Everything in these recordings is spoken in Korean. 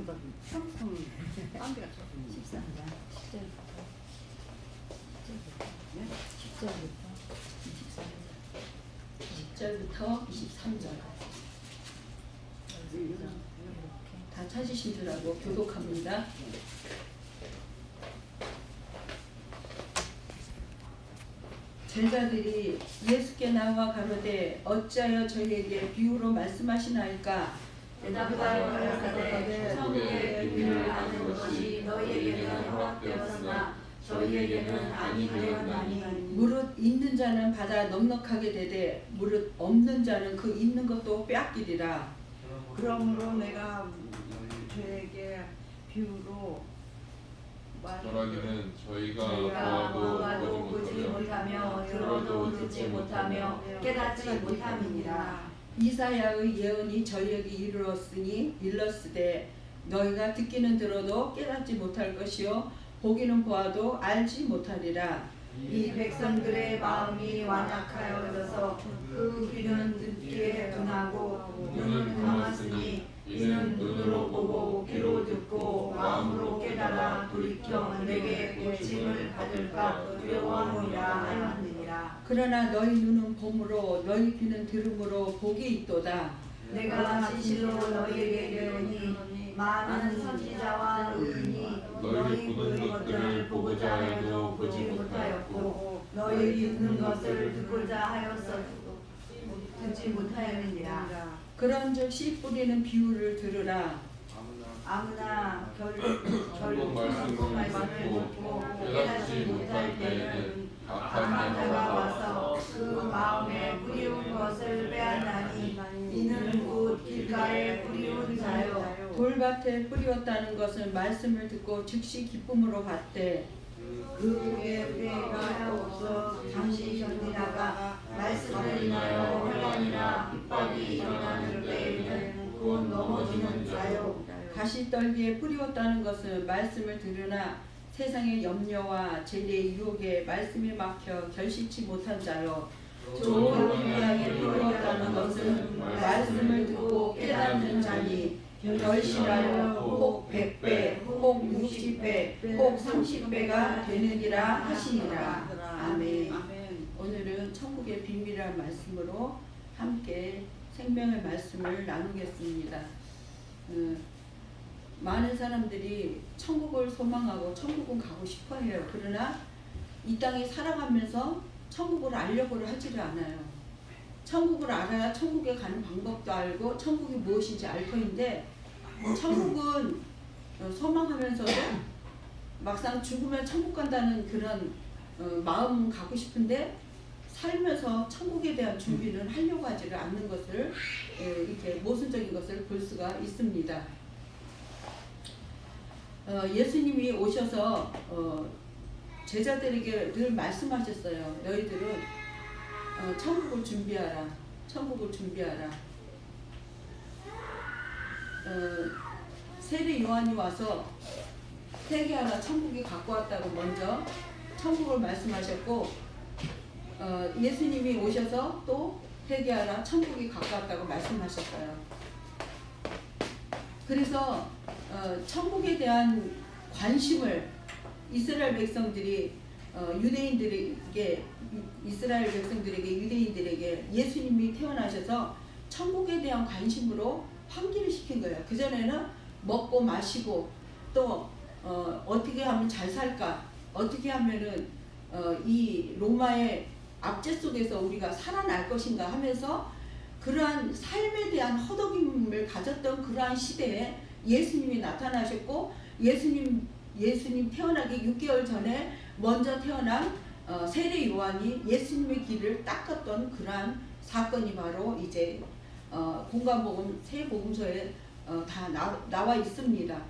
그거보다 삼성 딴 데가 조금 13장 10절부터 10절부터 23절 다 찾으신 줄 알고 교독합니다. 제자들이 예수께 나와 가로되 어찌하여 저희에게 비유로 말씀하시나이까? 대답하여 가라사대 천국의 비밀을 아는 것이 너희에게는 허락되었으나 저희에게는 아니되었나니 무릇 있는 자는 받아 넉넉하게 되되 무릇 없는 자는 그 있는 것도 빼앗기리라. 그러므로 내가 저에게 비유로 말하기는 저희가 보아도 보지 보지 못하며 들어도 듣지 못하며 깨닫지 못함이니라. 이사야의 예언이 저희에게 이르렀으되 너희가 듣기는 들어도 깨닫지 못할 것이요 보기는 보아도 알지 못하리라. 이 백성들의 마음이 완악하여져서 그 귀는 듣기에 둔하고 눈은 감았으니 이는 눈으로 보고 귀로 듣고 마음으로 깨달아 돌이켜 내게 고침을 받을까 두려워하노라 하였느니라. 그러나 너희 눈은 봄으로 너희 귀는 들음으로 복이 있도다. 내가 진실로 너희에게 이르노니 많은 선지자와 의인이 너희 보는 것들을 보고자 해도 보지 못하였고 너희 듣는 것을 듣고자 하였어도 듣지 못하였느니라. 그런즉 씨 뿌리는 비유를 들으라. 아무나 결국 말씀을 듣고 깨닫지 못할 때에는 악한 자가 와서 그 마음에 뿌리운 것을 빼앗나니 이는 곧 길가에 뿌리운 자요 돌밭에 뿌리었다는 것은 말씀을 듣고 즉시 기쁨으로 받되 그의 때가 없어 잠시 견디다가 말씀을 인하여 혼란이나 핍박이 일어나는 때에는 곧 넘어지는 자요. 가시떨기에 뿌리었다는 것은 말씀을 들으나 세상의 염려와 재래의 유혹에 말씀에 막혀 결실치 못한 자요. 좋은 땅에 뿌리었다는 것은 말씀을 듣고 깨닫는 자니 결실하여 혹 100배, 혹 60배, 혹 30배가 되느니라 하시니라. 아멘. 오늘은 천국의 비밀이라는 말씀으로 함께 생명의 말씀을 나누겠습니다. 많은 사람들이 천국을 소망하고 천국은 가고 싶어해요. 그러나 이 땅에 살아가면서 천국을 알려고를 하지를 않아요. 천국을 알아야 천국에 가는 방법도 알고 천국이 무엇인지 알 터인데 천국은 소망하면서도 막상 죽으면 천국 간다는 그런 마음 갖고 싶은데 살면서 천국에 대한 준비는 하려고 하지를 않는 것을 이렇게 모순적인 것을 볼 수가 있습니다. 예수님이 오셔서 제자들에게 늘 말씀하셨어요. 너희들은 천국을 준비하라. 천국을 준비하라. 세례 요한이 와서 세계하나 천국이 갖고 왔다고 먼저 천국을 말씀하셨고 예수님이 오셔서 또 세계하나 천국이 갖고 왔다고 말씀하셨어요. 그래서 천국에 대한 관심을 이스라엘 백성들이 이스라엘 백성들에게 유대인들에게 예수님이 태어나셔서 천국에 대한 관심으로 환기를 시킨 거예요. 그전에는 먹고 마시고 또 어떻게 하면 잘 살까, 어떻게 하면은 이 로마의 압제 속에서 우리가 살아날 것인가 하면서 그러한 삶에 대한 허덕임을 가졌던 그러한 시대에 예수님이 나타나셨고 예수님 태어나기 6개월 전에 먼저 태어난 세례 요한이 예수님의 길을 닦았던 그러한 사건이 바로 이제 공관복음 새 복음서에 다 나와 있습니다.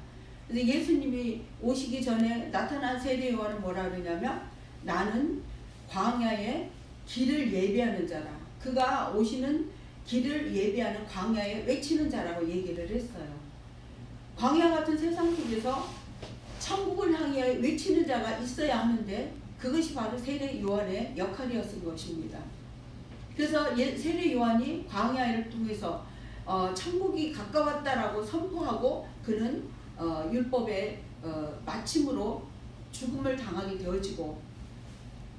그래서 예수님이 오시기 전에 나타난 세례 요한은 뭐라 그러냐면 나는 광야에 길을 예비하는 자라. 그가 오시는 길을 예비하는 광야에 외치는 자라고 얘기를 했어요. 광야 같은 세상 속에서 천국을 향해 외치는 자가 있어야 하는데 그것이 바로 세례 요한의 역할이었을 것입니다. 그래서 세례 요한이 광야를 통해서 천국이 가까웠다라고 선포하고 그는 율법의 마침으로 죽음을 당하게 되어지고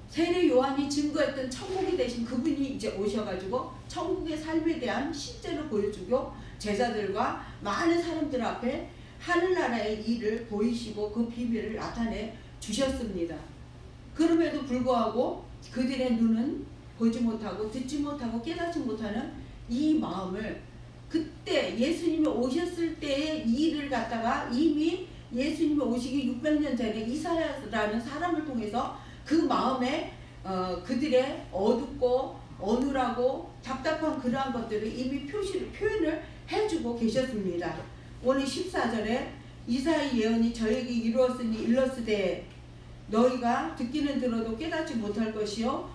세례 요한이 증거했던 천국이 되신 그분이 이제 오셔가지고 천국의 삶에 대한 실제를 보여주고 제자들과 많은 사람들 앞에 하늘나라의 일을 보이시고 그 비밀을 나타내 주셨습니다. 그럼에도 불구하고 그들의 눈은 보지 못하고 듣지 못하고 깨닫지 못하는 이 마음을 그때 예수님이 오셨을 때의 이 일을 갖다가 이미 예수님이 오시기 600년 전에 이사야라는 사람을 통해서 그 마음에 그들의 어둡고 어눌하고 답답한 그러한 것들을 이미 표현을 해주고 계셨습니다. 오늘 14절에 이사야 예언이 저에게 이루었으니 일렀으되 너희가 듣기는 들어도 깨닫지 못할 것이요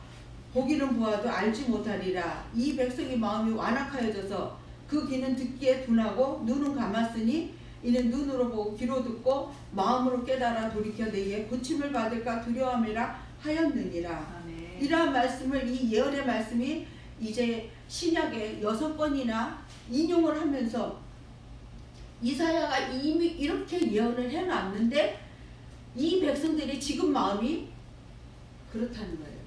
보기는 보아도 알지 못하리라. 이 백성의 마음이 완악하여져서 그 귀는 듣기에 둔하고 눈은 감았으니 이는 눈으로 보고 귀로 듣고 마음으로 깨달아 돌이켜 내게 고침을 받을까 두려움이라 하였느니라. 아멘. 이러한 말씀을 이 예언의 말씀이 이제 신약에 6번이나 인용을 하면서 이사야가 이미 이렇게 예언을 해놨는데 이 백성들의 지금 마음이 그렇다는 거예요.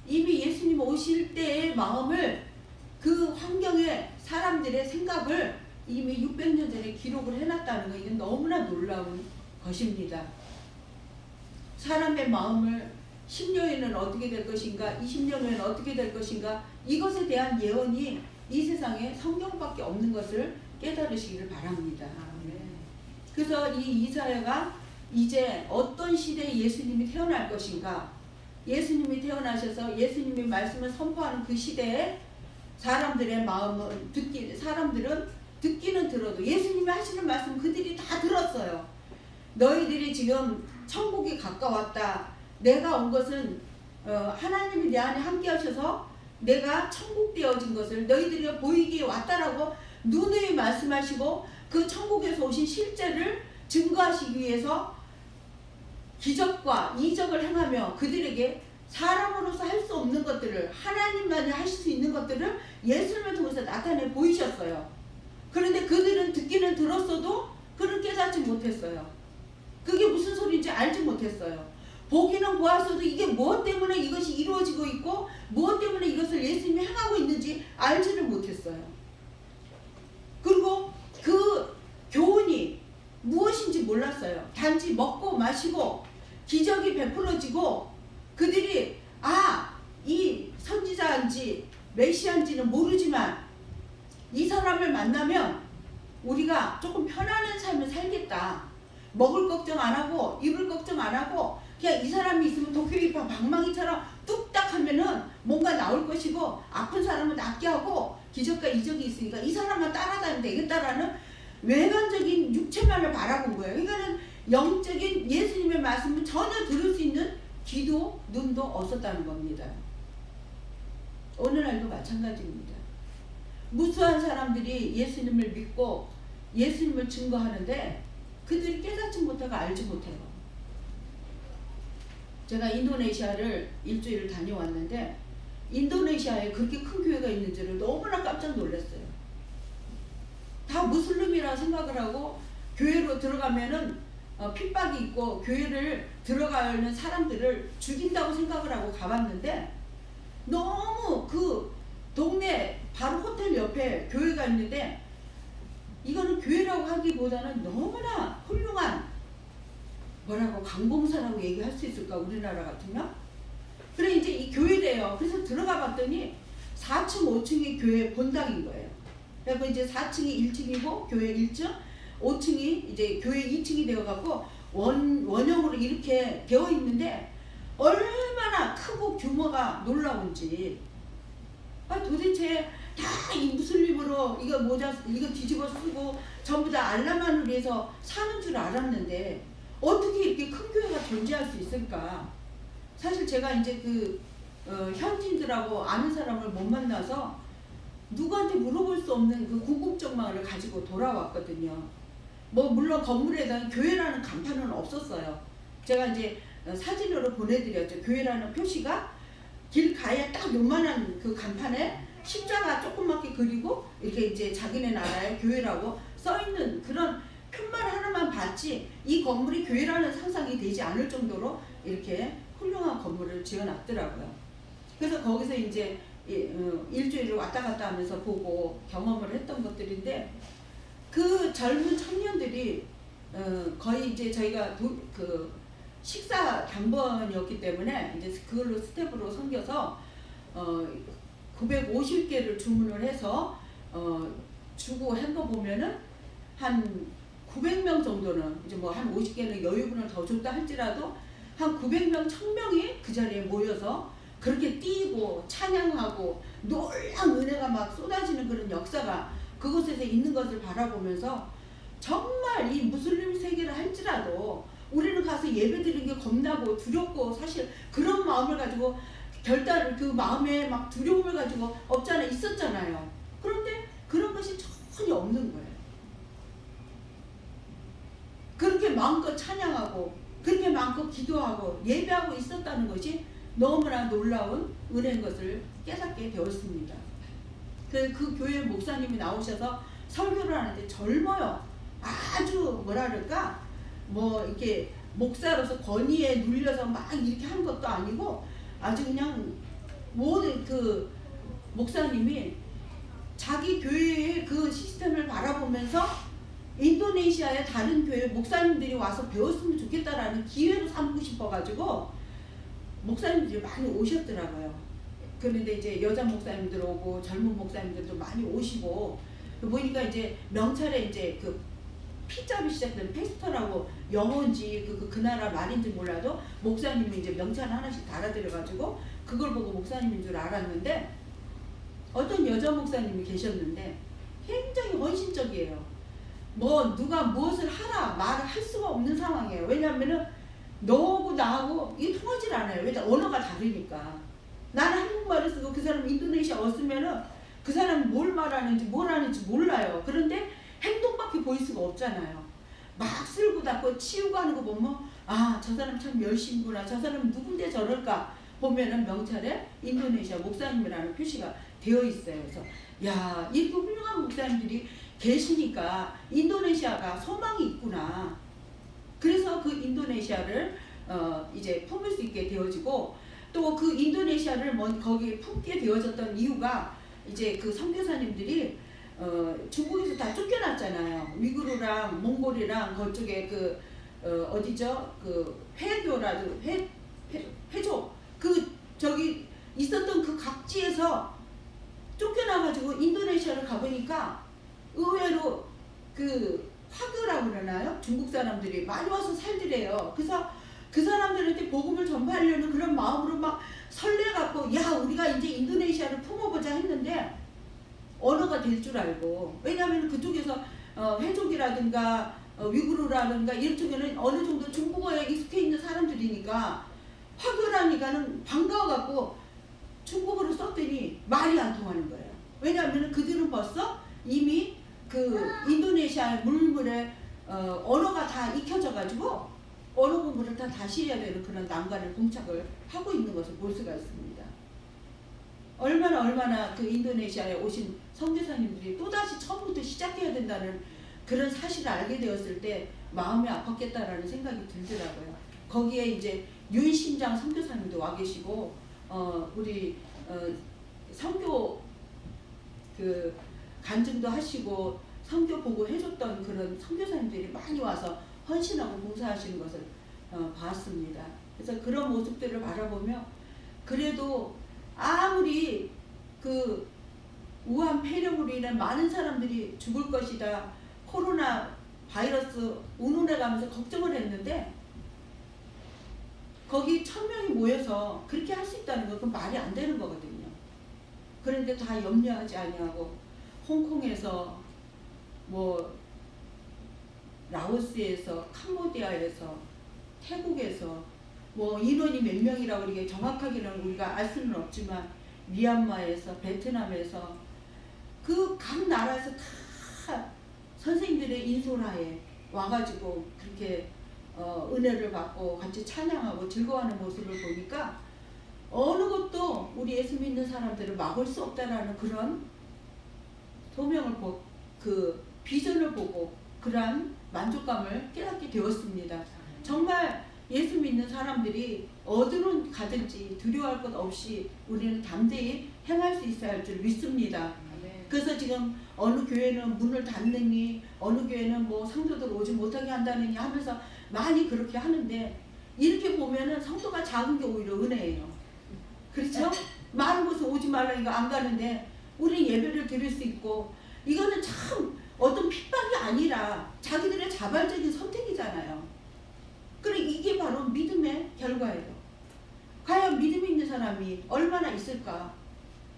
이미 예수님 오실 때의 마음을 그 환경의 사람들의 생각을 이미 600년 전에 기록을 해놨다는 거 이건 너무나 놀라운 것입니다. 사람의 마음을 10년 후에는 어떻게 될 것인가 20년 후에는 어떻게 될 것인가 이것에 대한 예언이 이 세상에 성경밖에 없는 것을 깨달으시기를 바랍니다. 아멘. 그래서 이 이사야가 이제 어떤 시대에 예수님이 태어날 것인가 예수님이 태어나셔서 예수님의 말씀을 선포하는 그 시대에 사람들의 마음은 사람들은 듣기는 들어도 예수님이 하시는 말씀 그들이 다 들었어요. 너희들이 지금 천국이 가까웠다. 내가 온 것은 하나님이 내 안에 함께 하셔서 내가 천국 되어진 것을 너희들이 보이기에 왔다라고 누누이 말씀하시고 그 천국에서 오신 실제를 증거하시기 위해서 기적과 이적을 행하며 그들에게 사람으로서 할 수 없는 것들을 하나님만이 하실 수 있는 것들을 예수님을 통해서 나타내 보이셨어요. 그런데 그들은 듣기는 들었어도 그를 깨닫지 못했어요. 그게 무슨 소리인지 알지 못했어요. 보기는 보았어도 이게 무엇 때문에 이것이 이루어지고 있고 무엇 때문에 이것을 예수님이 행하고 있는지 알지를 못했어요. 그리고 그 교훈이 무엇인지 몰랐어요. 단지 먹고 마시고 기적이 베풀어지고 그들이 이 선지자인지 메시아인지는 모르지만 이 사람을 만나면 우리가 조금 편안한 삶을 살겠다. 먹을 걱정 안 하고 입을 걱정 안 하고 그냥 이 사람이 있으면 도깨비파 방망이처럼 뚝딱 하면은 뭔가 나올 것이고 아픈 사람은 낫게 하고 기적과 이적이 있으니까 이 사람만 따라다니면 되겠다라는 외관적인 육체만을 바라본 거예요. 그러니까는 영적인 예수님의 말씀을 전혀 들을 수 있는 귀도 눈도 없었다는 겁니다. 오늘날도 마찬가지입니다. 무수한 사람들이 예수님을 믿고 예수님을 증거하는데 그들이 깨닫지 못하고 알지 못해요. 제가 인도네시아를 일주일을 다녀왔는데 인도네시아에 그렇게 큰 교회가 있는 줄을 너무나 깜짝 놀랐어요. 다 무슬림이라 생각을 하고 교회로 들어가면은 핍박이 있고 교회를 들어가는 사람들을 죽인다고 생각을 하고 가봤는데 너무 그 동네 바로 호텔 옆에 교회가 있는데 이거는 교회라고 하기보다는 너무나 훌륭한 강봉사라고 얘기할 수 있을까 우리나라 같으면? 그래 이제 이 교회래요. 그래서 들어가 봤더니 4층 5층이 교회 본당인 거예요. 그리고 이제 4층이 1층이고 교회 1층 5층이 이제 교회 2층이 되어갖고 원형으로 이렇게 되어 있는데 얼마나 크고 규모가 놀라운지 도대체 다 이 무슬림으로 이거 모자 이거 뒤집어 쓰고 전부 다 알라만을 위해서 사는 줄 알았는데 어떻게 이렇게 큰 교회가 존재할 수 있을까? 사실 제가 이제 현지인들하고 아는 사람을 못 만나서 누구한테 물어볼 수 없는 그 궁금증만을 가지고 돌아왔거든요. 물론 건물에다가 교회라는 간판은 없었어요. 제가 이제 사진으로 보내드렸죠. 교회라는 표시가 길가에 딱 요만한 그 간판에 십자가 조그맣게 그리고 이렇게 이제 자기네 나라의 교회라고 써있는 그런 큰 말 하나만 봤지 이 건물이 교회라는 상상이 되지 않을 정도로 이렇게 훌륭한 건물을 지어놨더라고요. 그래서 거기서 이제 일주일을 왔다 갔다 하면서 보고 경험을 했던 것들인데 그 젊은 청년들이 거의 이제 저희가 그 식사 당번이었기 때문에 이제 그걸로 스텝으로 섬겨서 950개를 주문을 해서 주고 한 거 보면은 한 900명 정도는 이제 뭐 한 50개는 여유분을 더 줬다 할지라도 한 900명, 1000명이 그 자리에 모여서 그렇게 뛰고 찬양하고 놀라운 은혜가 막 쏟아지는 그런 역사가 그곳에서 있는 것을 바라보면서 정말 이 무슬림 세계를 할지라도 우리는 가서 예배 드리는 게 겁나고 두렵고 사실 그런 마음을 가지고 결단을 그 마음에 막 두려움을 가지고 없잖아 있었잖아요. 그런데 그런 것이 전혀 없는 거예요. 그렇게 마음껏 찬양하고 그렇게 마음껏 기도하고 예배하고 있었다는 것이 너무나 놀라운 은혜인 것을 깨닫게 되었습니다. 그 교회 목사님이 나오셔서 설교를 하는데 젊어요. 아주 뭐라 그럴까 뭐 이렇게 목사로서 권위에 눌려서 막 이렇게 한 것도 아니고 아주 그냥 모든 그 목사님이 자기 교회의 그 시스템을 바라보면서 인도네시아의 다른 교회 목사님들이 와서 배웠으면 좋겠다라는 기회로 삼고 싶어가지고 목사님들이 많이 오셨더라고요. 그런데 이제 여자 목사님들 오고 젊은 목사님들도 많이 오시고 보니까 이제 명찰에 이제 그 P자로 시작된 페스터라고 영어인지 그 나라 말인지 몰라도 목사님이 이제 명찰 하나씩 달아드려가지고 그걸 보고 목사님인 줄 알았는데 어떤 여자 목사님이 계셨는데 굉장히 헌신적이에요. 뭐 누가 무엇을 하라 말을 할 수가 없는 상황이에요. 왜냐하면은 너하고 나하고 이게 통하질 않아요. 왜냐면 언어가 다르니까. 나는 한국말을 쓰고 그 사람 인도네시아어 쓰면은 그 사람이 뭘 말하는지 뭘 하는지 몰라요. 그런데 행동밖에 보일 수가 없잖아요. 막 쓸고 닦고 치우고 하는 거 보면 아, 저 사람 참 열심구나. 저 사람 누군데 저럴까 보면은 명찰에 인도네시아 목사님이라는 표시가 되어 있어요. 그래서 야, 이렇게 훌륭한 목사님들이 계시니까 인도네시아가 소망이 있구나. 그래서 그 인도네시아를 이제 품을 수 있게 되어지고 또 그 인도네시아를 거기에 품게 되어졌던 이유가 이제 그 선교사님들이 중국에서 다 쫓겨났잖아요. 위구르랑 몽골이랑 그쪽에 그 어디죠? 그 회교라도 회족 그 저기 있었던 그 각지에서 쫓겨나가지고 인도네시아를 가보니까 의외로 그 화교라고 그러나요? 중국 사람들이 많이 와서 살더래요. 그래서 그 사람들한테 복음을 전파하려는 그런 마음으로 막 설레갖고 야, 우리가 이제 인도네시아를 품어보자 했는데 언어가 될 줄 알고, 왜냐하면 그쪽에서 회족이라든가 위구르라든가 이런 쪽에는 어느 정도 중국어에 익숙해 있는 사람들이니까 화교라니까는 반가워갖고 중국어로 썼더니 말이 안 통하는 거예요. 왜냐하면 그들은 벌써 이미 그 인도네시아의 물물에 언어가 다 익혀져가지고 언어 공부를 다 다시 해야 되는 그런 난관을 봉착을 하고 있는 것을 볼 수가 있습니다. 얼마나 그 인도네시아에 오신 선교사님들이 또다시 처음부터 시작해야 된다는 그런 사실을 알게 되었을 때 마음이 아팠겠다라는 생각이 들더라고요. 거기에 이제 윤신장 선교사님도 와 계시고 우리 선교 그 간증도 하시고 선교 보고 해줬던 그런 선교사님들이 많이 와서 헌신하고 봉사하시는 것을 봤습니다. 그래서 그런 모습들을 바라보며 그래도 아무리 그 우한 폐렴으로 인한 많은 사람들이 죽을 것이다, 코로나 바이러스 운운해 가면서 걱정을 했는데 거기 1000명이 모여서 그렇게 할 수 있다는 건 말이 안 되는 거거든요. 그런데 다 염려하지 아니하고 홍콩에서 뭐 라오스에서 캄보디아에서 태국에서 뭐 인원이 몇 명이라고 이게 정확하게는 우리가 알 수는 없지만 미얀마에서 베트남에서 그 각 나라에서 다 선생님들의 인솔하에 와가지고 그렇게 은혜를 받고 같이 찬양하고 즐거워하는 모습을 보니까 어느 것도 우리 예수 믿는 사람들을 막을 수 없다라는 그런 소명을 그 비전을 보고 그러한 만족감을 깨닫게 되었습니다. 정말 예수 믿는 사람들이 어디로 가든지 두려워할 것 없이 우리는 담대히 행할 수 있어야 할 줄 믿습니다. 그래서 지금 어느 교회는 문을 닫느니 어느 교회는 뭐 성도들 오지 못하게 한다느니 하면서 많이 그렇게 하는데, 이렇게 보면은 성도가 작은 게 오히려 은혜예요. 그렇죠? 많은 곳에 오지 말라 이거 안 가는데 우리 예배를 드릴 수 있고, 이거는 참 어떤 핍박이 아니라 자기들의 자발적인 선택이잖아요. 그래, 이게 바로 믿음의 결과예요. 과연 믿음이 있는 사람이 얼마나 있을까?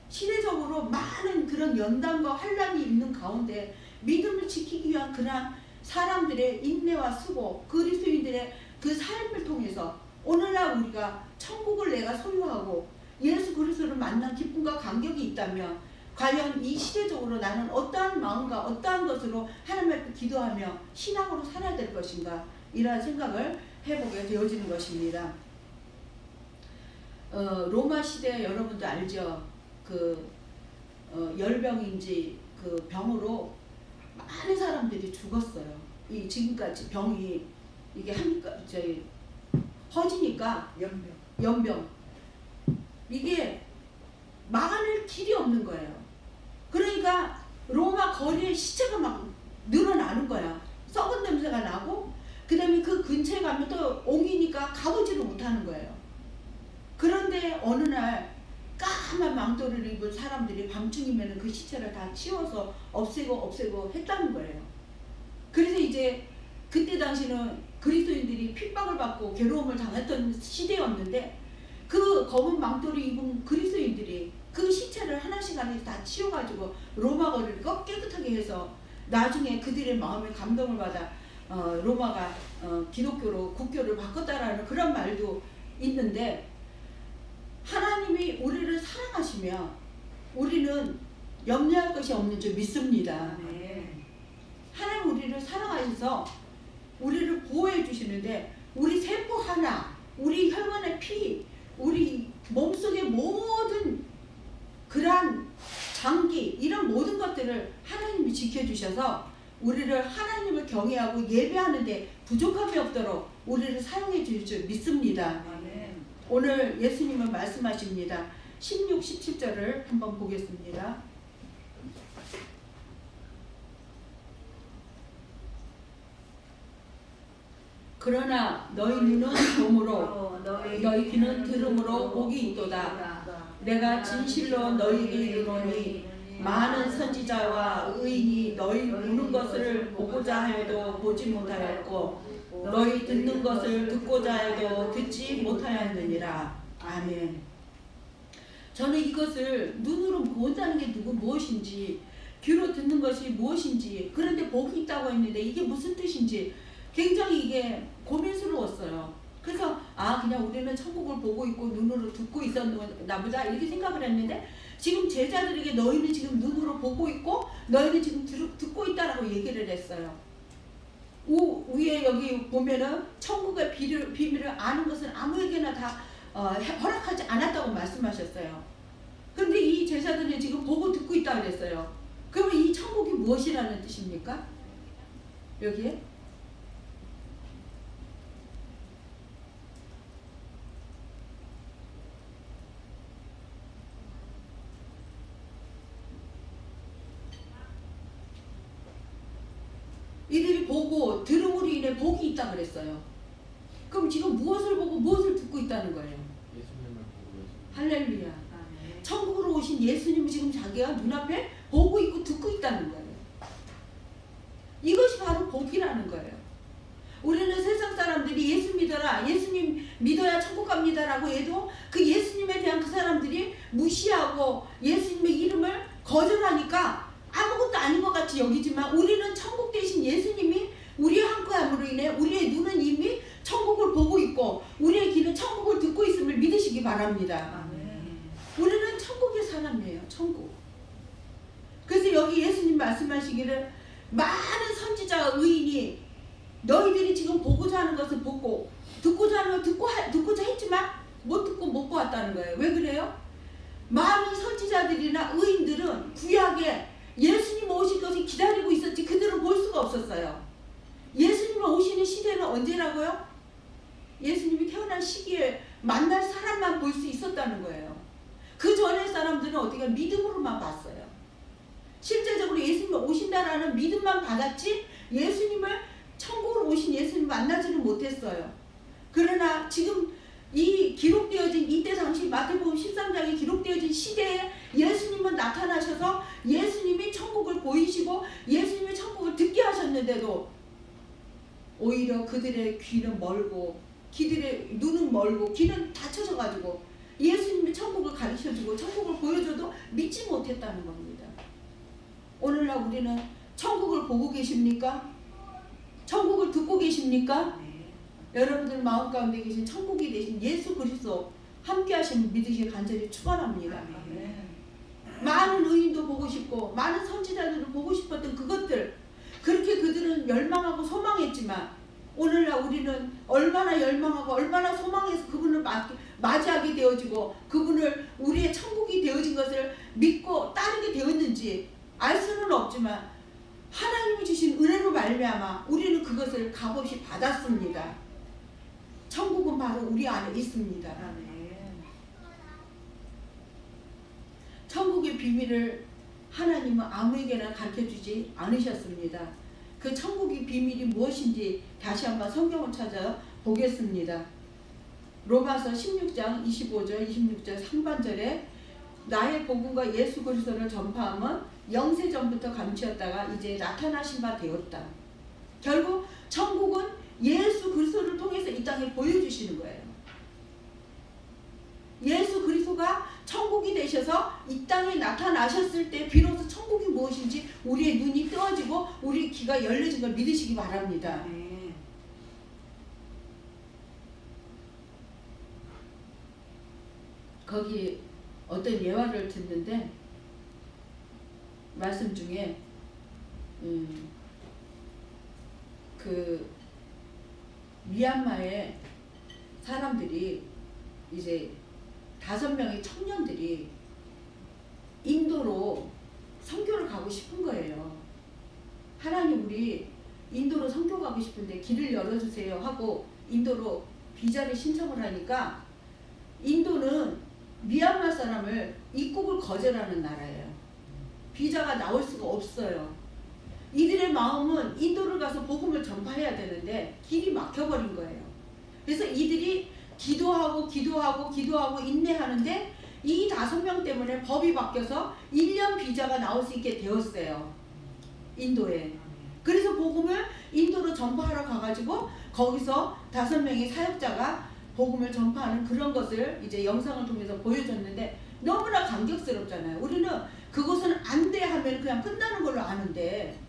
시대적으로 많은 그런 연단과 환란이 있는 가운데 믿음을 지키기 위한 그런 사람들의 인내와 수고, 그리스도인들의 그 삶을 통해서 오늘날 우리가 천국을 내가 소유하고 예수 그리스도를 만난 기쁨과 감격이 있다면, 과연 이 시대적으로 나는 어떠한 마음과 어떠한 것으로 하나님 앞에 기도하며 신앙으로 살아야 될 것인가, 이러한 생각을 해보게 되어지는 것입니다. 로마 시대 여러분도 알죠? 열병인지 그 병으로 많은 사람들이 죽었어요. 이 지금까지 병이 이게 퍼지니까 연병 이게 막아낼 길이 없는 거예요. 그러니까 로마 거리에 시체가 막 늘어나는 거야. 썩은 냄새가 나고, 그 다음에 그 근처에 가면 또 옹이니까 가보지를 못하는 거예요. 그런데 어느 날 까만 망토를 입은 사람들이 밤중이면 그 시체를 다 치워서 없애고 했다는 거예요. 그래서 이제 그때 당시는 그리스도인들이 핍박을 받고 괴로움을 당했던 시대였는데, 그 검은 망토를 입은 그리스도인들이 그 시체를 하나씩 다 치워가지고 로마 거리를 깨끗하게 해서 나중에 그들의 마음에 감동을 받아 로마가 기독교로 국교를 바꿨다라는 그런 말도 있는데, 하나님이 우리를 사랑하시며 우리는 염려할 것이 없는 줄 믿습니다. 하나님 우리를 사랑하셔서 우리를 보호해 주시는데, 우리 세포 하나, 우리 혈관의 피, 우리 몸속의 모든 그러한 장기, 이런 모든 것들을 하나님이 지켜주셔서 우리를 하나님을 경외하고 예배하는데 부족함이 없도록 우리를 사용해 주실 줄 믿습니다. 오늘 예수님은 말씀하십니다. 16, 17절을 한번 보겠습니다. 그러나 너희 눈은 봄으로 너희 귀는 들음으로 복이 있도다. 내가 진실로 너희에게 이르노니 많은 선지자와 의인이 너희 보는 것을 보고자 하여도 보지 못하였고 너희 듣는 것을 듣고자 해도 듣지 못하였느니라. 아멘. 저는 이것을 눈으로 본다는 게 무엇인지, 귀로 듣는 것이 무엇인지, 그런데 복이 있다고 했는데 이게 무슨 뜻인지 굉장히 이게 고민스러웠어요. 그래서 그냥 우리는 천국을 보고 있고 눈으로 듣고 있었나 보다 이렇게 생각을 했는데, 지금 제자들에게 너희는 지금 눈으로 보고 있고 너희는 지금 듣고 있다라고 얘기를 했어요. 위에 여기 보면은 천국의 비밀을 아는 것은 아무에게나 다 허락하지 않았다고 말씀하셨어요. 그런데 이 제자들이 지금 보고 듣고 있다고 그랬어요. 그러면 이 천국이 무엇이라는 뜻입니까? 여기에? 이들이 보고 들음으로 인해 복이 있다 그랬어요. 그럼 지금 무엇을 보고 무엇을 듣고 있다는 거예요? 예수님을 보고 할렐루야. 천국으로 오신 예수님이 지금 자기가 눈앞에 보고 있고 듣고 있다는 거예요. 이것이 바로 복이라는 거예요. 우리는 세상 사람들이 예수 믿어라, 예수님 믿어야 천국 갑니다라고 해도 그 예수님에 대한 그 사람들이 무시하고 예수님의 이름을 거절하니까 아무것도 아닌 것 같이 여기지만, 우리는 천국 대신 예수님이 우리의 한꺼함으로 인해 우리의 눈은 이미 천국을 보고 있고 우리의 귀는 천국을 듣고 있음을 믿으시기 바랍니다. 우리는 천국의 사람이에요. 천국. 그래서 여기 예수님 말씀하시기를 많은 선지자와 의인이 너희들이 지금 보고자 하는 것을 보고 듣고자 하는 걸 듣고자 했지만 못 듣고 못 보았다는 거예요. 왜 그래요? 많은 선지자들이나 의인들은 구약에 예수님 오실 것을 기다리고 있었지 그들은 볼 수가 없었어요. 언제라고요? 예수님이 태어난 시기에 만날 사람만 볼 수 있었다는 거예요. 그 전에 사람들은 어떻게 믿음으로만 봤어요. 실제적으로 예수님이 오신다라는 믿음만 받았지 예수님을 천국으로 오신 예수님 만나지는 못했어요. 그러나 지금 이 기록되어진 이때 당시 마태복음 13장에 기록되어진 시대에 예수님은 나타나셔서 예수님이 천국을 보이시고 예수님이 천국을 듣게 하셨는데도 오히려 그들의 귀는 멀고 그들의 눈은 멀고 귀는 닫혀져가지고 예수님이 천국을 가르쳐주고 천국을 보여줘도 믿지 못했다는 겁니다. 오늘날 우리는 천국을 보고 계십니까? 천국을 듣고 계십니까? 여러분들 마음 가운데 계신 천국이 되신 예수 그리스도 함께 하시는 믿으시길 간절히 축원합니다. 많은 의인도 보고 싶고 많은 선지자들을 보고 싶었던 그것들, 그렇게 그들은 열망하고 소망했지만 오늘날 우리는 얼마나 열망하고 얼마나 소망해서 그분을 맞이하게 되어지고 그분을 우리의 천국이 되어진 것을 믿고 따르게 되었는지 알 수는 없지만 하나님이 주신 은혜로 말미암아 우리는 그것을 값없이 받았습니다. 천국은 바로 우리 안에 있습니다. 천국의 비밀을 하나님은 아무에게나 가르쳐주지 않으셨습니다. 그 천국의 비밀이 무엇인지 다시 한번 성경을 찾아 보겠습니다. 로마서 16장 25절 26절 상반절에 나의 복음과 예수 그리스도를 전파함은 영세전부터 감추었다가 이제 나타나신 바 되었다. 결국 천국은 예수 그리스도를 통해서 이 땅에 보여주시는 거예요. 예수 그리스도가 천국이 되셔서 이 땅에 나타나셨을 때 비로소 천국이 무엇인지 우리의 눈이 뜨어지고 우리의 귀가 열려진 걸 믿으시기 바랍니다. 거기 어떤 예화를 듣는데 말씀 중에 그 미얀마의 사람들이 이제 5명의 청년들이 인도로 선교를 가고 싶은 거예요. 하나님 우리 인도로 선교 가고 싶은데 길을 열어주세요 하고 인도로 비자를 신청을 하니까 인도는 미얀마 사람을 입국을 거절하는 나라예요. 비자가 나올 수가 없어요. 이들의 마음은 인도를 가서 복음을 전파해야 되는데 길이 막혀버린 거예요. 그래서 이들이 기도하고 인내하는데 이 5명 때문에 법이 바뀌어서 1년 비자가 나올 수 있게 되었어요. 인도에. 그래서 복음을 인도로 전파하러 가가지고 거기서 5명의 사역자가 복음을 전파하는 그런 것을 이제 영상을 통해서 보여줬는데 너무나 감격스럽잖아요. 우리는 그것은 안 돼 하면 그냥 끝나는 걸로 아는데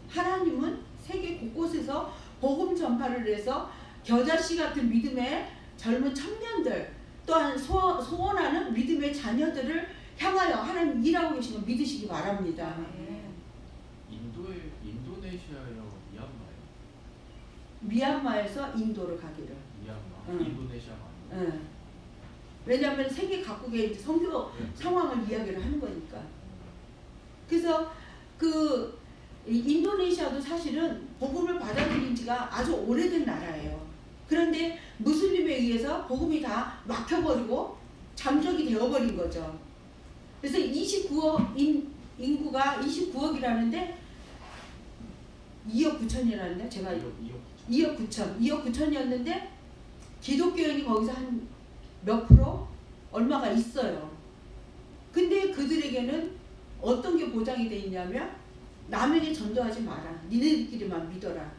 하나님은 세계 곳곳에서 복음 전파를 해서 겨자씨 같은 믿음의 젊은 청년들 또한 소원하는 믿음의 자녀들을 향하여 하나님 일하고 계신 걸 믿으시기 바랍니다. 인도네시아요, 미얀마요? 미얀마에서 인도로 가기를. 미얀마, 인도네시아가 아니고. 왜냐하면 세계 각국의 선교 상황을 이야기를 하는 거니까. 그래서 그 인도네시아도 사실은 복음을 받아들인 지가 아주 오래된 나라예요. 그런데 무슬림에 의해서 복음이 다 막혀버리고 잠적이 되어버린 거죠. 그래서 29억 인구가 29억이라는데 2억 9천이라는데 제가 2억 9천이었는데 기독교인이 거기서 한 몇 프로? 얼마가 있어요. 근데 그들에게는 어떤 게 보장이 돼 있냐면 남에게 전도하지 마라. 니네들끼리만 믿어라.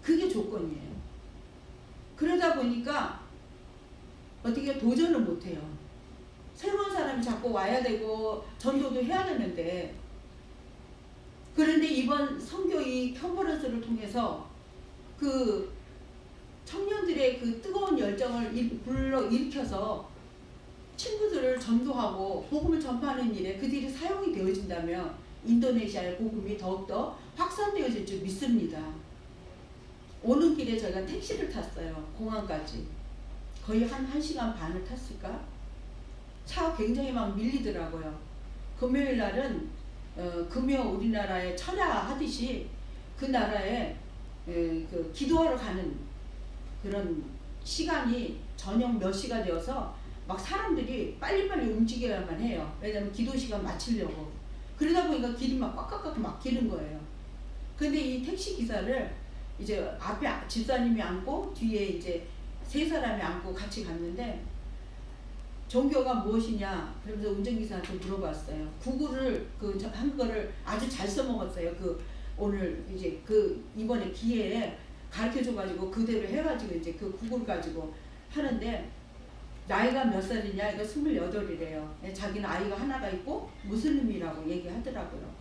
그게 조건이에요. 그러다 보니까 어떻게 도전을 못해요. 새로운 사람이 자꾸 와야 되고 전도도 해야 되는데 그런데 이번 선교의 컨퍼런스를 통해서 그 청년들의 그 뜨거운 열정을 불러일으켜서 친구들을 전도하고 복음을 전파하는 일에 그들이 사용이 되어진다면 인도네시아의 복음이 더욱더 확산되어질 줄 믿습니다. 오는 길에 저희가 택시를 탔어요. 공항까지. 거의 한 1시간 반을 탔을까? 차가 굉장히 막 밀리더라고요. 금요일 날은 금요 우리나라에 철야 하듯이 그 나라에 그 기도하러 가는 그런 시간이 저녁 몇 시가 되어서 막 사람들이 빨리빨리 움직여야만 해요. 왜냐면 기도 시간 마치려고. 그러다 보니까 길이 막 꽉꽉꽉 막히는 거예요. 근데 이 택시 기사를 이제 앞에 집사님이 앉고 뒤에 이제 세 사람이 앉고 같이 갔는데 종교가 무엇이냐 그러면서 운전기사한테 물어봤어요. 구글을 한 거를 아주 잘 써먹었어요. 오늘 이제 이번에 기회에 가르쳐줘가지고 그대로 해가지고 이제 구글 가지고 하는데 나이가 몇 살이냐 이거 28이래요. 자기는 아이가 하나가 있고 무슬림이라고 얘기하더라고요.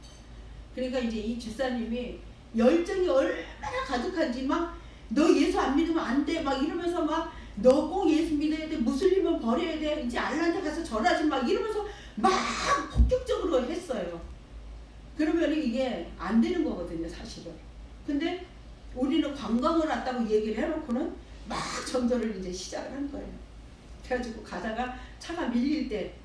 그러니까 이제 이 집사님이 열정이 얼마나 가득한지 막 너 예수 안 믿으면 안 돼 막 이러면서 막 너 꼭 예수 믿어야 돼 무슬림은 버려야 돼 이제 알라한테 가서 절하지 막 이러면서 막 폭격적으로 했어요. 그러면 이게 안 되는 거거든요 사실은. 근데 우리는 관광을 왔다고 얘기를 해놓고는 막 전도를 이제 시작을 한 거예요. 그래가지고 가다가 차가 밀릴 때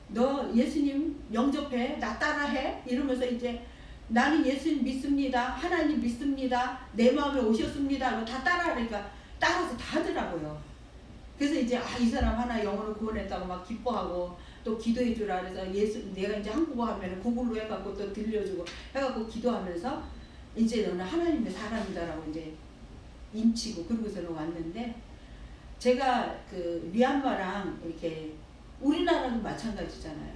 너 예수님 영접해 나 따라해 이러면서 이제 나는 예수님 믿습니다 하나님 믿습니다 내 마음에 오셨습니다 다 따라하니까 따라서 다 하더라고요. 그래서 이제 이 사람 하나 영혼을 구원했다고 막 기뻐하고 또 기도해 주라 그래서 내가 이제 한국어 하면 구글로 해갖고 또 들려주고 해갖고 기도하면서 이제 너는 하나님의 사람이다라고 이제 인치고 그러고서는 왔는데 제가 미얀마랑 이렇게 우리나라도 마찬가지잖아요.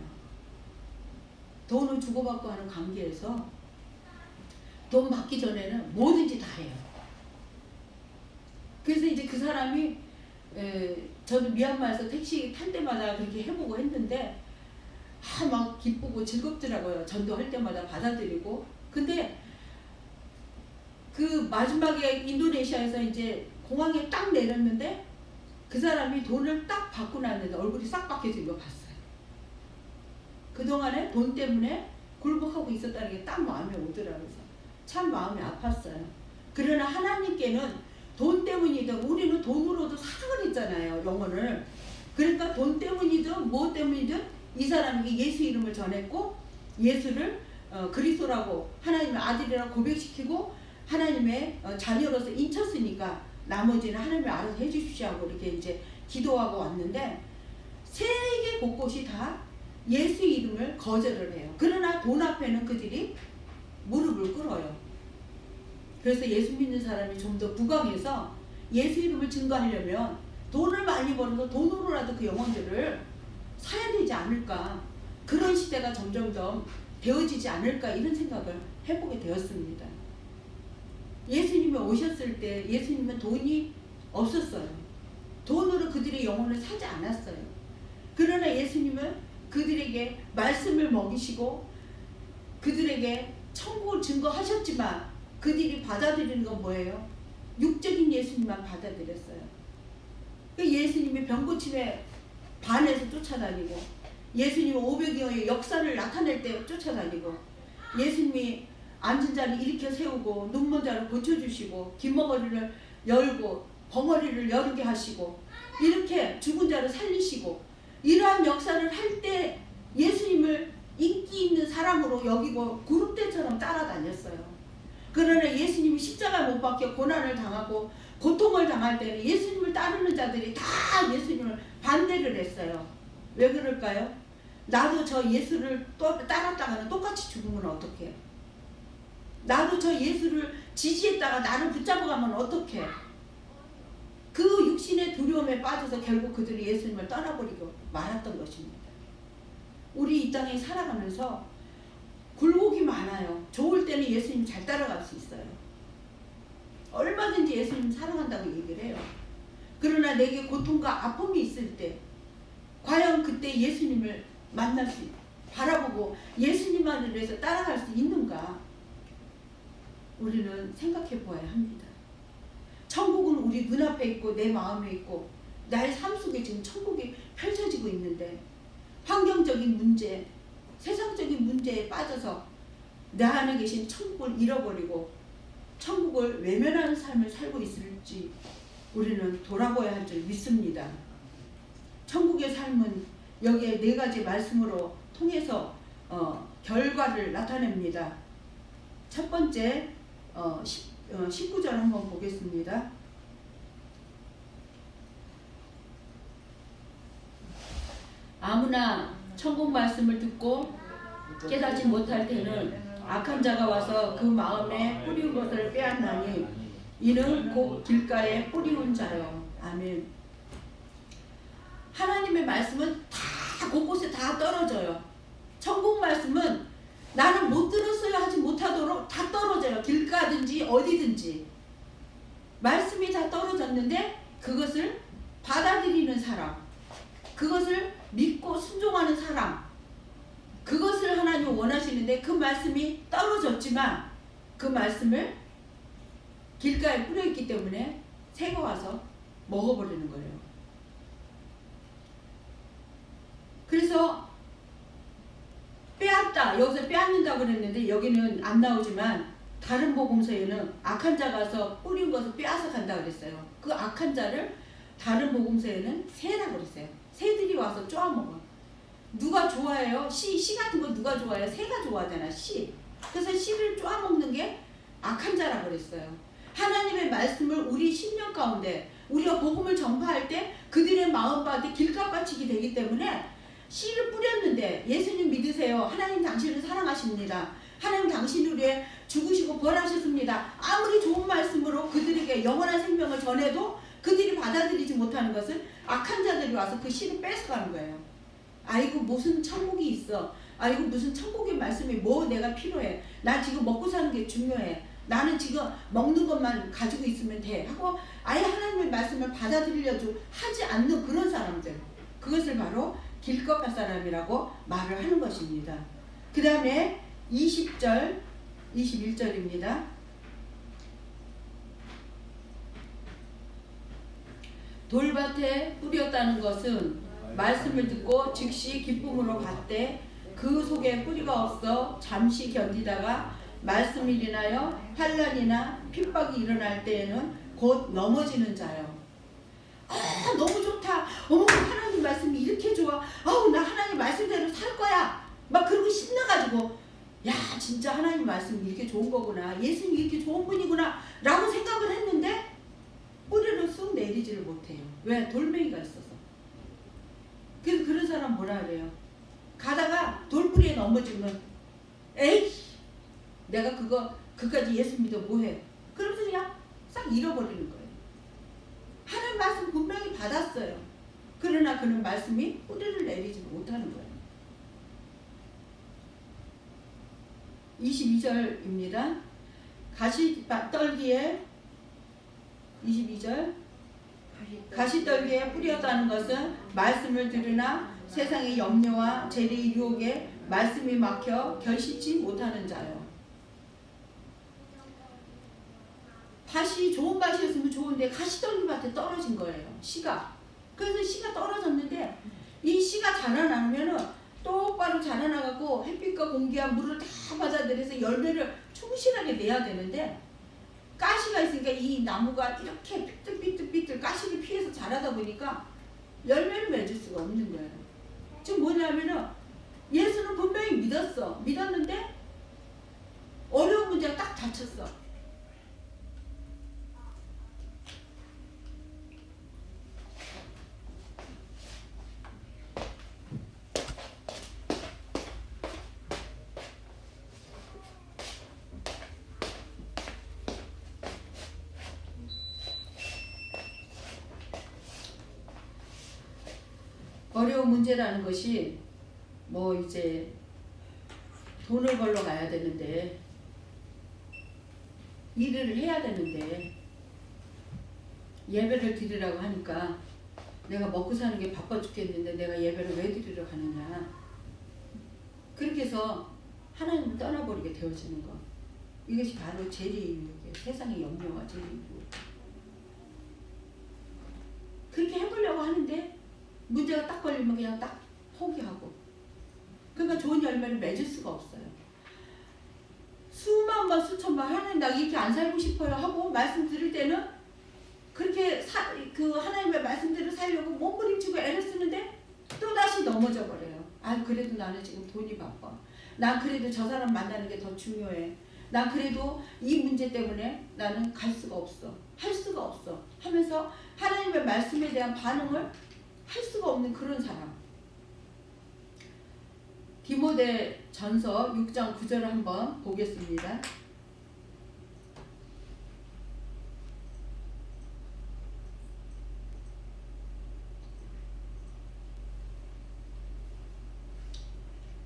돈을 주고받고 하는 관계에서 돈 받기 전에는 뭐든지 다 해요. 그래서 이제 그 사람이 저도 미얀마에서 택시 탈 때마다 그렇게 해보고 했는데 막 기쁘고 즐겁더라고요. 전도할 때마다 받아들이고. 근데 그 마지막에 인도네시아에서 이제 공항에 딱 내렸는데 그 사람이 돈을 딱 받고 났는데 얼굴이 싹 바뀌어진 거 봤어요. 그동안에 돈 때문에 굴복하고 있었다는 게 딱 마음에 오더라고요. 참 마음이 아팠어요. 그러나 하나님께는 돈 때문이든 우리는 돈으로도 사랑을 했잖아요. 영혼을. 그러니까 돈 때문이든 뭐 때문이든 이 사람에게 예수 이름을 전했고 예수를 그리스도라고 하나님의 아들이라고 고백시키고 하나님의 자녀로서 인쳤으니까 나머지는 하나님이 알아서 해주십시오 하고 이렇게 이제 기도하고 왔는데 세계 곳곳이 다 예수 이름을 거절을 해요. 그러나 돈 앞에는 그들이 무릎을 꿇어요. 그래서 예수 믿는 사람이 좀 더 부강해서 예수 이름을 증거하려면 돈을 많이 벌어서 돈으로라도 그 영혼들을 사야 되지 않을까. 그런 시대가 점점 더 되어지지 않을까 이런 생각을 해보게 되었습니다. 예수님이 오셨을 때 예수님은 돈이 없었어요. 돈으로 그들의 영혼을 사지 않았어요. 그러나 예수님은 그들에게 말씀을 먹이시고 그들에게 천국을 증거하셨지만 그들이 받아들이는 건 뭐예요? 육적인 예수님만 받아들였어요. 예수님이 병고침에 반해서 쫓아다니고 예수님이 500여의 역사를 나타낼 때 쫓아다니고 예수님이 앉은 자를 일으켜 세우고 눈먼 자를 고쳐주시고 귓머거리를 열고 벙어리를 여르게 하시고 이렇게 죽은 자를 살리시고 이러한 역사를 할 때 예수님을 인기 있는 사람으로 여기고 그룹대처럼 따라다녔어요. 그러나 예수님이 십자가 못 박혀 고난을 당하고 고통을 당할 때는 예수님을 따르는 자들이 다 예수님을 반대를 했어요. 왜 그럴까요? 나도 저 예수를 따랐다가는 똑같이 죽으면 어떡해? 나도 저 예수를 지지했다가 나를 붙잡아가면 어떡해? 그 육신의 두려움에 빠져서 결국 그들이 예수님을 떠나버리고 말았던 것입니다. 우리 이 땅에 살아가면서 굴곡이 많아요. 좋을 때는 예수님 잘 따라갈 수 있어요. 얼마든지 예수님 사랑한다고 얘기를 해요. 그러나 내게 고통과 아픔이 있을 때 과연 그때 예수님을 만날 수 바라보고 예수님만을 위해서 따라갈 수 있는가? 우리는 생각해 보아야 합니다. 천국은 우리 눈앞에 있고 내 마음에 있고 나의 삶 속에 지금 천국이 펼쳐지고 있는데 환경적인 문제, 세상적인 문제에 빠져서 내 안에 계신 천국을 잃어버리고 천국을 외면하는 삶을 살고 있을지 우리는 돌아보아야 할 줄 믿습니다. 천국의 삶은 여기에 4가지 말씀으로 통해서 결과를 나타냅니다. 첫 번째, 19절 한번 보겠습니다. 아무나 천국 말씀을 듣고 깨닫지 못할 때는 악한 자가 와서 그 마음에 뿌리운 것을 빼앗나니 이는 곧 길가에 뿌리운 자요. 아멘. 하나님의 말씀은 다 곳곳에 다 떨어져요. 천국 말씀은 나는 못 들었어요 하지 못하도록 다 떨어져요. 길가든지 어디든지 말씀이 다 떨어졌는데 그것을 받아들이는 사람, 그것을 믿고 순종하는 사람, 그것을 하나님 원하시는데 그 말씀이 떨어졌지만 그 말씀을 길가에 뿌려있기 때문에 새가 와서 먹어버리는 거예요. 그래서 빼앗다, 여기서 빼앗는다고 그랬는데 여기는 안 나오지만 다른 복음서에는 악한 자가 와서 뿌린 것을 빼앗아 간다 그랬어요. 그 악한 자를 다른 복음서에는 새라고 그랬어요. 새들이 와서 쪼아먹어. 누가 좋아해요? 씨 같은 거 누가 좋아해요? 새가 좋아하잖아, 씨. 그래서 씨를 쪼아먹는 게 악한 자라고 그랬어요. 하나님의 말씀을 우리 심령 가운데 우리가 복음을 전파할 때 그들의 마음밭에 길가빠치기 되기 때문에 씨를 뿌렸는데 예수님 믿으세요. 하나님 당신을 사랑하십니다. 하나님 당신을 위해 죽으시고 벌하셨습니다. 아무리 좋은 말씀으로 그들에게 영원한 생명을 전해도 그들이 받아들이지 못하는 것을 악한 자들이 와서 그 씨를 뺏어가는 거예요. 아이고 무슨 천국이 있어. 아이고 무슨 천국의 말씀이 뭐 내가 필요해. 나 지금 먹고 사는 게 중요해. 나는 지금 먹는 것만 가지고 있으면 돼 하고 아예 하나님의 말씀을 받아들이려고 하지 않는 그런 사람들, 그것을 바로 길가빠 사람이라고 말을 하는 것입니다. 그 다음에 20절 21절입니다. 돌밭에 뿌렸다는 것은 말씀을 듣고 즉시 기쁨으로 받되 그 속에 뿌리가 없어 잠시 견디다가 말씀이 일어나여 환난이나 핍박이 일어날 때에는 곧 넘어지는 자요. 너무 좋다. 어머 하나님 말씀이 이렇게 좋아. 아우 나 하나님 말씀대로 살 거야. 막 그러고 신나가지고 야 진짜 하나님 말씀이 이렇게 좋은 거구나. 예수님이 이렇게 좋은 분이구나 라고 생각을 했는데 뿌리를 쑥 내리지를 못해요. 왜? 돌멩이가 있어서. 그래서 그런 사람 뭐라 그래요? 가다가 돌뿌리에 넘어지면 에이 내가 그까지 예수 믿어 뭐해? 그러면서 그냥 싹 잃어버리는 거예요. 하나님 말씀 분명히 받았어요. 그러나 그는 말씀이 뿌리를 내리지 못하는 거예요. 22절입니다. 가시떨기에 22절 가시떨기에 뿌렸다는 것은 말씀을 들으나 세상의 염려와 재리의 유혹에 말씀이 막혀 결실치 못하는 자요. 밭이 좋은 밭이었으면 좋은데 가시떨기 밭에 떨어진 거예요. 씨가. 그래서 씨가 떨어졌는데 이 씨가 자라나면은 똑바로 자라나갖고 햇빛과 공기와 물을 다 받아들여서 열매를 충실하게 내야 되는데 가시가 있으니까 이 나무가 이렇게 삐뚤삐뚤 가시를 피해서 자라다 보니까 열매를 맺을 수가 없는 거예요. 지금 뭐냐면은 예수는 분명히 믿었는데 어려운 문제가 딱 닥쳤어. 어려운 문제라는 것이 뭐 이제 돈을 벌러 가야 되는데 일을 해야 되는데 예배를 드리라고 하니까 내가 먹고 사는 게 바빠 죽겠는데 내가 예배를 왜 드리러 가느냐. 그렇게 해서 하나님을 떠나버리게 되어지는 것. 이것이 바로 재리의 유혹이에요. 세상의 염려와 재리의 유혹. 그렇게 해보려고 하는데 문제가 딱 걸리면 그냥 딱 포기하고. 그러니까 좋은 열매를 맺을 수가 없어요. 수만 번 수천 번 하나님 나 이렇게 안 살고 싶어요 하고 말씀 들을 때는 그렇게 그 하나님의 말씀대로 살려고 몸부림치고 애를 쓰는데 또다시 넘어져 버려요. 아 그래도 나는 지금 돈이 바빠. 난 그래도 저 사람 만나는 게 더 중요해. 난 그래도 이 문제 때문에 나는 갈 수가 없어. 할 수가 없어. 하면서 하나님의 말씀에 대한 반응을 할 수가 없는 그런 사람. 디모데 전서 6장 9절을 한번 보겠습니다.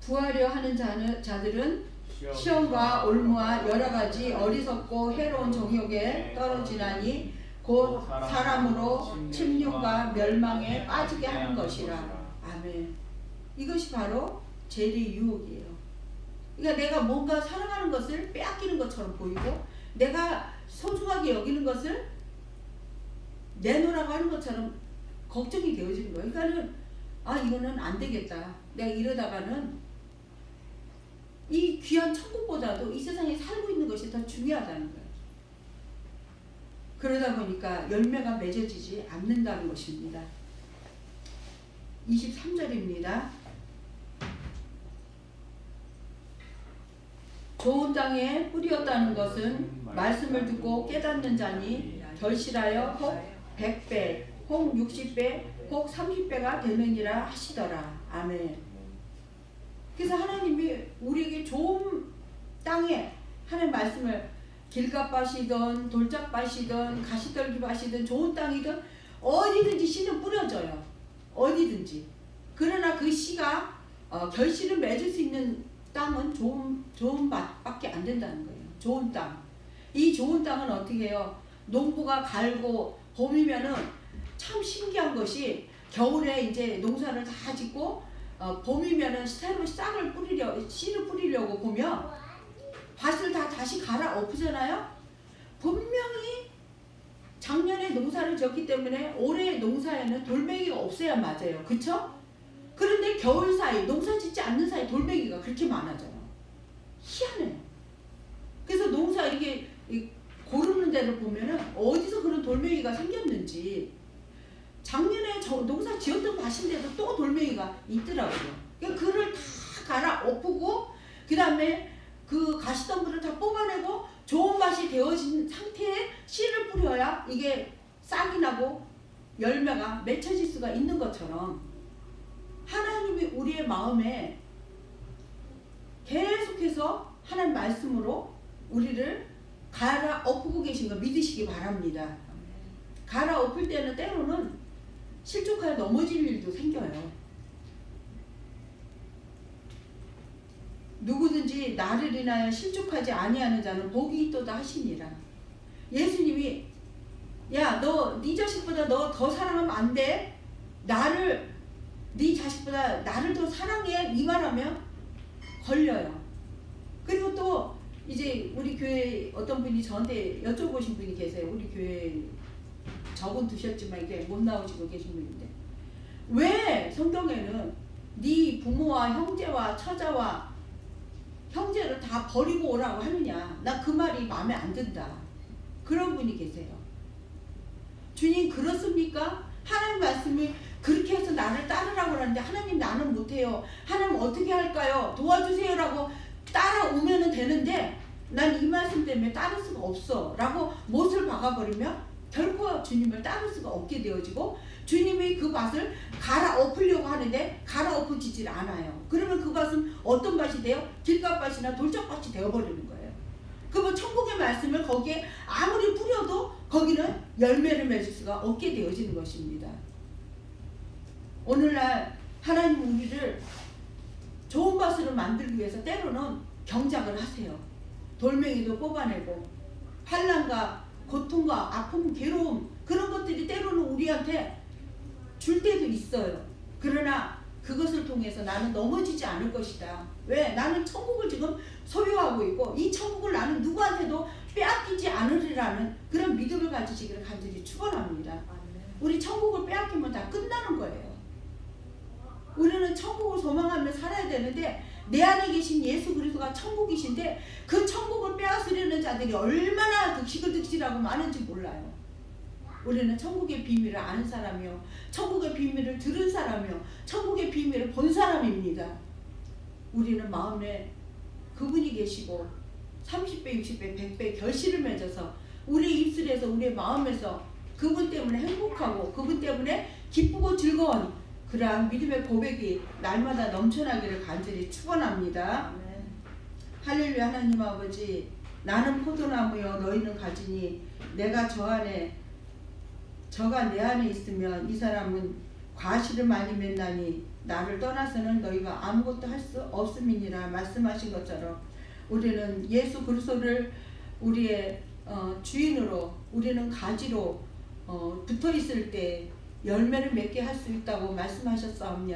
구하려 하는 자들은 시험과 올무와 여러 가지 어리석고 해로운 정욕에 떨어지나니 곧 사람으로 침륜과 멸망에 빠지게 하는 것이라. 아멘. 이것이 바로 죄의 유혹이에요. 그러니까 내가 뭔가 사랑하는 것을 빼앗기는 것처럼 보이고 내가 소중하게 여기는 것을 내놓으라고 하는 것처럼 걱정이 되어지는 거예요. 그러니까는 이거는 안 되겠다. 내가 이러다가는 이 귀한 천국보다도 이 세상에 살고 있는 것이 더 중요하다는 거예요. 그러다 보니까 열매가 맺어지지 않는다는 것입니다. 23절입니다. 좋은 땅에 뿌리었다는 것은 말씀을 듣고 깨닫는 자니 결실하여 혹 100배, 혹 60배, 혹 30배가 되느니라 하시더라. 아멘. 그래서 하나님이 우리에게 좋은 땅에 하나님 말씀을 길갓밭이든 돌짝밭이든 가시떨기밭이든 좋은 땅이든 어디든지 씨는 뿌려져요. 어디든지. 그러나 그 씨가 결실을 맺을 수 있는 땅은 좋은 밭밖에 안 된다는 거예요. 좋은 땅. 이 좋은 땅은 어떻게 해요? 농부가 갈고 봄이면은 참 신기한 것이 겨울에 이제 농사를 다 짓고 봄이면은 새로 씨를 뿌리려고 보면 밭을 다 다시 갈아 엎으잖아요. 분명히 작년에 농사를 지었기 때문에 올해 농사에는 돌멩이가 없어야 맞아요. 그쵸? 그런데 겨울 사이 농사 짓지 않는 사이 돌멩이가 그렇게 많아져요. 희한해요. 그래서 농사 이렇게 고르는 데를 보면은 어디서 그런 돌멩이가 생겼는지 작년에 농사 지었던 밭인데도 또 돌멩이가 있더라고요. 그러니까 그를 다 갈아 엎고 그 다음에 그 가시덤불을 다 뽑아내고 좋은 밭이 되어진 상태에 씨를 뿌려야 이게 싹이 나고 열매가 맺혀질 수가 있는 것처럼 하나님이 우리의 마음에 계속해서 하나님 말씀으로 우리를 갈아 엎고 계신 거 믿으시기 바랍니다. 갈아 엎을 때는 때로는 실족하여 넘어질 일도 생겨요. 누구든지 나를 인하여 실족하지 아니하는 자는 복이 있도다 하시니라. 예수님이 야, 너 네 자식보다 너 더 사랑하면 안 돼. 네 자식보다 나를 더 사랑해. 이 말하면 걸려요. 그리고 또 이제 우리 교회 어떤 분이 저한테 여쭤보신 분이 계세요. 우리 교회 적은 두셨지만 이게 못 나오시고 계신 분인데 왜 성경에는 네 부모와 형제와 처자와 형제를 다 버리고 오라고 하느냐. 나 그 말이 마음에 안 든다. 그런 분이 계세요. 주님 그렇습니까? 하나님 말씀이 그렇게 해서 나를 따르라고 하는데 하나님 나는 못해요. 하나님 어떻게 할까요? 도와주세요라고 따라오면 되는데 난 이 말씀 때문에 따를 수가 없어 라고 못을 박아버리면 결코 주님을 따를 수가 없게 되어지고 주님이 그 밭을 갈아 엎으려고 하는데 갈아 엎어지질 않아요. 그러면 그 밭은 어떤 밭이 돼요? 길갓밭이나 돌짝밭이 되어버리는 거예요. 그러면 천국의 말씀을 거기에 아무리 뿌려도 거기는 열매를 맺을 수가 없게 되어지는 것입니다. 오늘날 하나님 우리를 좋은 밭으로 만들기 위해서 때로는 경작을 하세요. 돌멩이도 뽑아내고 환난과 고통과 아픔, 괴로움 그런 것들이 때로는 우리한테 줄 때도 있어요. 그러나 그것을 통해서 나는 넘어지지 않을 것이다. 왜? 나는 천국을 지금 소유하고 있고 이 천국을 나는 누구한테도 빼앗기지 않으리라는 그런 믿음을 가지시기를 간절히 축원합니다. 우리 천국을 빼앗기면 다 끝나는 거예요. 우리는 천국을 소망하며 살아야 되는데 내 안에 계신 예수 그리스도가 천국이신데 그 천국을 빼앗으려는 자들이 얼마나 득실하고 많은지 몰라요. 우리는 천국의 비밀을 아는 사람이요 천국의 비밀을 들은 사람이요 천국의 비밀을 본 사람입니다. 우리는 마음에 그분이 계시고 30배, 60배, 100배 결실을 맺어서 우리 입술에서 우리의 마음에서 그분 때문에 행복하고 그분 때문에 기쁘고 즐거운 그러한 믿음의 고백이 날마다 넘쳐나기를 간절히 축원합니다. 할렐루야. 하나님 아버지, 나는 포도나무여 너희는 가지니 내가 저가 내 안에 있으면 이 사람은 과실을 많이 맺나니 나를 떠나서는 너희가 아무것도 할 수 없음이니라 말씀하신 것처럼 우리는 예수 그리스도를 우리의 주인으로 우리는 가지로 붙어 있을 때 열매를 맺게 할 수 있다고 말씀하셨사오니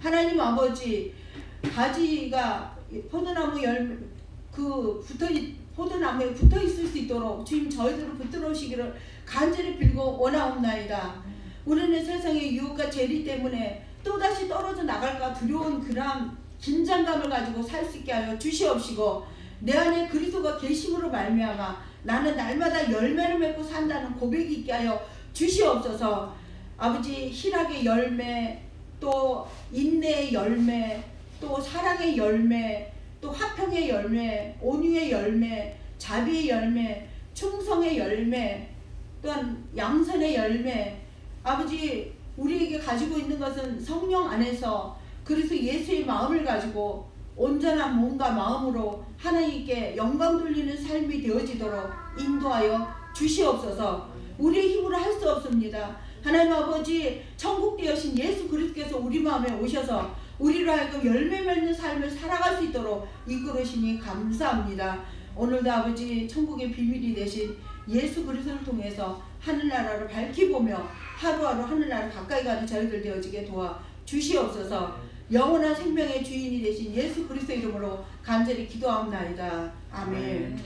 하나님 아버지, 가지가 포도나무 포도나무에 붙어 있을 수 있도록 주님 저희들을 붙들어 오시기를 간절히 빌고 원하옵나이다. 우리는 세상의 유혹과 재리 때문에 또다시 떨어져 나갈까 두려운 그러한 긴장감을 가지고 살 수 있게 하여 주시옵시고 내 안에 그리스도가 계심으로 말미암아 나는 날마다 열매를 맺고 산다는 고백이 있게 하여 주시옵소서. 아버지, 희락의 열매, 또 인내의 열매, 또 사랑의 열매, 또 화평의 열매, 온유의 열매, 자비의 열매, 충성의 열매, 또한 양선의 열매, 아버지, 우리에게 가지고 있는 것은 성령 안에서 그래서 예수의 마음을 가지고 온전한 몸과 마음으로 하나님께 영광 돌리는 삶이 되어지도록 인도하여 주시옵소서. 우리의 힘으로 할 수 없습니다. 하나님 아버지, 천국 되어신 예수 그리스도께서 우리 마음에 오셔서 우리로 하여금 열매 맺는 삶을 살아갈 수 있도록 이끌으시니 감사합니다. 오늘도 아버지, 천국의 비밀이 되신 예수 그리스도를 통해서 하늘나라를 밝히 보며 하루하루 하늘나라 가까이 가는 저희들 되어지게 도와 주시옵소서. 영원한 생명의 주인이 되신 예수 그리스도 이름으로 간절히 기도하옵나이다. 아멘.